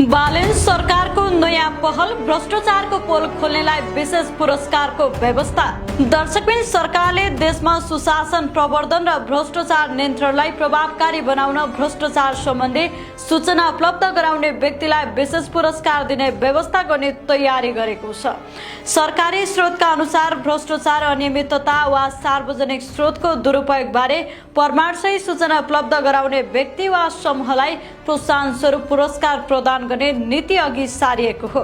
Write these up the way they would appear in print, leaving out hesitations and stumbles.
बालेन सरकारको नयाँ पहल भ्रष्टाचारको पोल खोल्नेलाई विशेष पुरस्कारको व्यवस्था। दर्शकबिन सरकारले देशमा सुशासन प्रवर्धन र भ्रष्टाचार नियन्त्रणलाई प्रभावकारी बनाउन भ्रष्टाचार सम्बन्धी सूचना उपलब्ध गराउने व्यक्तिलाई विशेष पुरस्कार दिने व्यवस्था गर्ने तयारी गरेको छ। सरकारी स्रोतका अनुसार भ्रष्टाचार, अनियमितता वा सार्वजनिक स्रोतको दुरुपयोग बारे प्रमाणसहित सूचना उपलब्ध गराउने व्यक्ति वा समूहलाई प्रोत्साहन स्वरूप पुरस्कार प्रदान गर्ने नीति अघि सारिएको हो।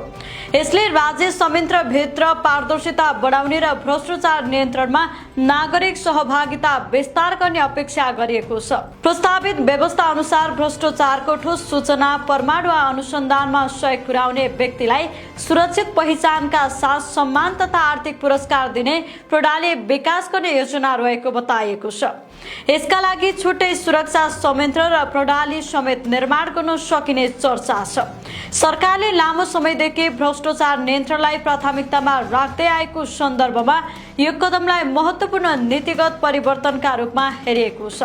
यसले राज्य संयन्त्र भित्र पारदर्शिता बढाउने र भ्रष्टाचार नियन्त्रणमा नागरिक सहभागिता विस्तार गर्ने अपेक्षा गरिएको छ। प्रस्तावित व्यवस्था अनुसार भ्रष्टाचारको ठोस सूचना, प्रमाण वा अनुसन्धानमा सहयोग पुर्याउने व्यक्तिलाई सुरक्षित पहिचानका साथ सम्मान तथा आर्थिक पुरस्कार दिने प्रणाली विकास गर्ने योजना रहेको बताइएको छ। यसका लागि छुट्टै सुरक्षा संयन्त्र र प्रणाली समेत निर्माण गर्न सकिने चर्चा छ। सरकारले लामो समयदेखि भ्रष्टाचार नियन्त्रणलाई प्राथमिकतामा राख्दै आएको सन्दर्भमा यो कदमलाई महत्त्वपूर्ण नीतिगत परिवर्तनका रूपमा हेरिएको छ।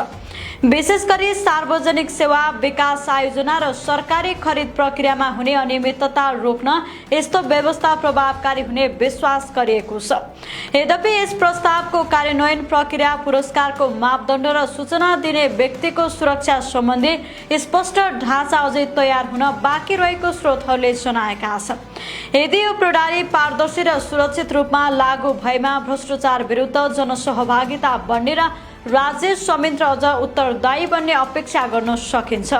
विशेष गरी सार्वजनिक सेवा विकास आयोजना र सरकारी खरिद प्रक्रियामा हुने अनियमितता रोक्न यस्तो व्यवस्था प्रभावकारी हुने विश्वास गरिएको छ। यद्यपि यस प्रस्तावको कार्यान्वयन प्रक्रिया, पुरस्कारको मापदण्ड र सूचना दिने व्यक्तिको सुरक्षा सम्बन्धी स्पष्ट ढाँचा अझै तयार हुन बाँकी रहेको स्रोतहरूले जनाएका छन्। यदि यो प्रणाली पारदर्शी र सुरक्षित रूपमा लागू भएमा भ्रष्टाचार विरुद्ध जनसहभागिता बढ्ने र राज्य संयन्त्र अझ उत्तरदायी बन्ने अपेक्षा गर्न सकिन्छ।